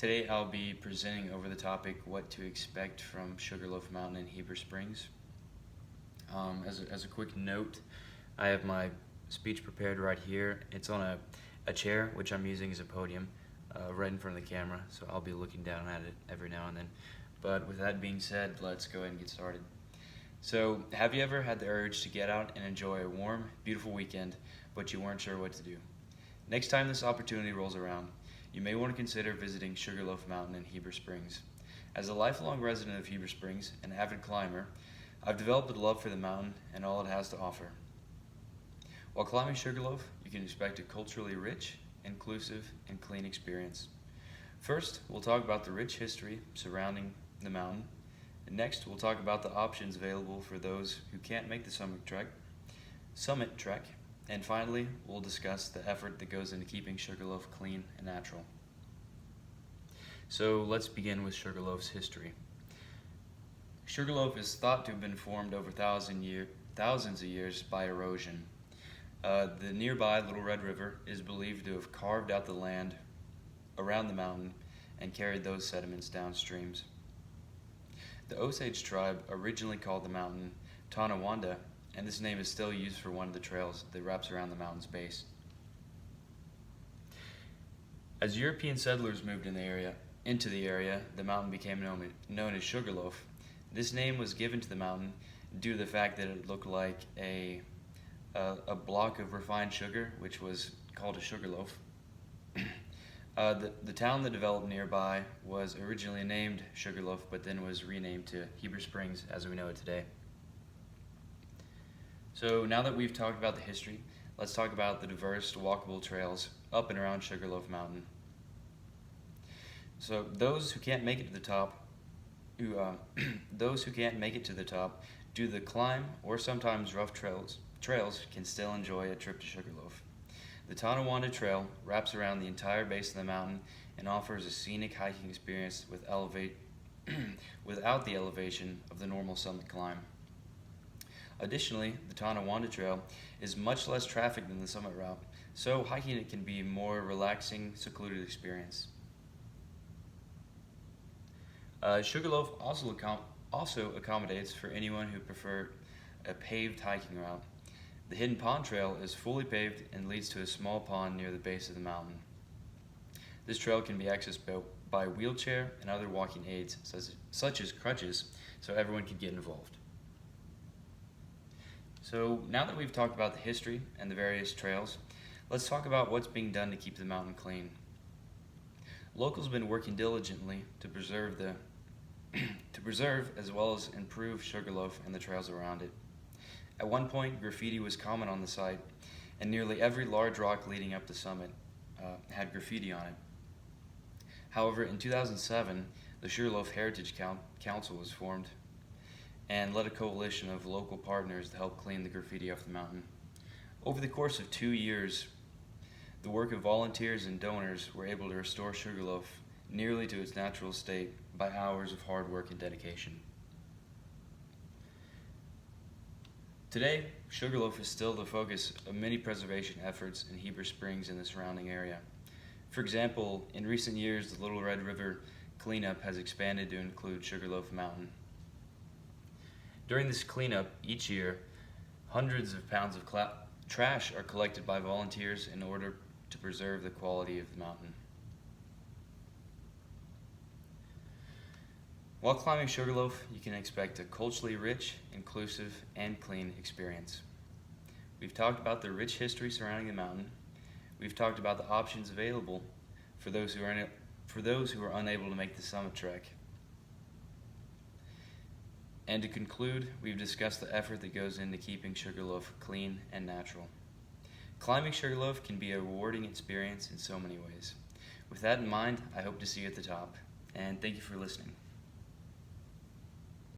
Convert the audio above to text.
Today I'll be presenting over the topic what to expect from Sugarloaf Mountain in Heber Springs. As a quick note, I have my speech prepared right here. It's on a chair, which I'm using as a podium, right in front of the camera, so I'll be looking down at it every now and then. But with that being said, let's go ahead and get started. So, have you ever had the urge to get out and enjoy a warm, beautiful weekend, but you weren't sure what to do? Next time this opportunity rolls around, you may want to consider visiting Sugarloaf Mountain in Heber Springs. As a lifelong resident of Heber Springs and avid climber, I've developed a love for the mountain and all it has to offer. While climbing Sugarloaf, you can expect a culturally rich, inclusive, and clean experience. First, we'll talk about the rich history surrounding the mountain. And next, we'll talk about the options available for those who can't make the summit trek. And finally, we'll discuss the effort that goes into keeping Sugarloaf clean and natural. So let's begin with Sugarloaf's history. Sugarloaf is thought to have been formed over thousands of years by erosion. The nearby Little Red River is believed to have carved out the land around the mountain and carried those sediments downstreams. The Osage tribe originally called the mountain Tonawanda, and this name is still used for one of the trails that wraps around the mountain's base. As European settlers moved into the area, the mountain became known as Sugarloaf. This name was given to the mountain due to the fact that it looked like a block of refined sugar, which was called a sugarloaf. The town that developed nearby was originally named Sugarloaf, but then was renamed to Heber Springs as we know it today. So now that we've talked about the history, let's talk about the diverse walkable trails up and around Sugarloaf Mountain. So those who can't make it to the top, due to the climb or sometimes rough trails can still enjoy a trip to Sugarloaf. The Tonawanda Trail wraps around the entire base of the mountain and offers a scenic hiking experience without the elevation of the normal summit climb. Additionally, the Tonawanda Trail is much less traffic than the summit route, so hiking it can be a more relaxing, secluded experience. Sugarloaf also accommodates for anyone who prefers a paved hiking route. The Hidden Pond Trail is fully paved and leads to a small pond near the base of the mountain. This trail can be accessed by wheelchair and other walking aids, such as crutches, so everyone can get involved. So now that we've talked about the history and the various trails, let's talk about what's being done to keep the mountain clean. Locals have been working diligently to preserve as well as improve Sugarloaf and the trails around it. At one point, graffiti was common on the site, and nearly every large rock leading up the summit had graffiti on it. However, in 2007, the Sugarloaf Heritage Council was formed and led a coalition of local partners to help clean the graffiti off the mountain. Over the course of 2 years, the work of volunteers and donors were able to restore Sugarloaf nearly to its natural state by hours of hard work and dedication. Today, Sugarloaf is still the focus of many preservation efforts in Heber Springs and the surrounding area. For example, in recent years, the Little Red River cleanup has expanded to include Sugarloaf Mountain. During this cleanup each year, hundreds of pounds of trash are collected by volunteers in order to preserve the quality of the mountain. While climbing Sugarloaf, you can expect a culturally rich, inclusive, and clean experience. We've talked about the rich history surrounding the mountain. We've talked about the options available for those who are unable to make the summit trek. And to conclude, we've discussed the effort that goes into keeping Sugarloaf clean and natural. Climbing Sugarloaf can be a rewarding experience in so many ways. With that in mind, I hope to see you at the top, and thank you for listening.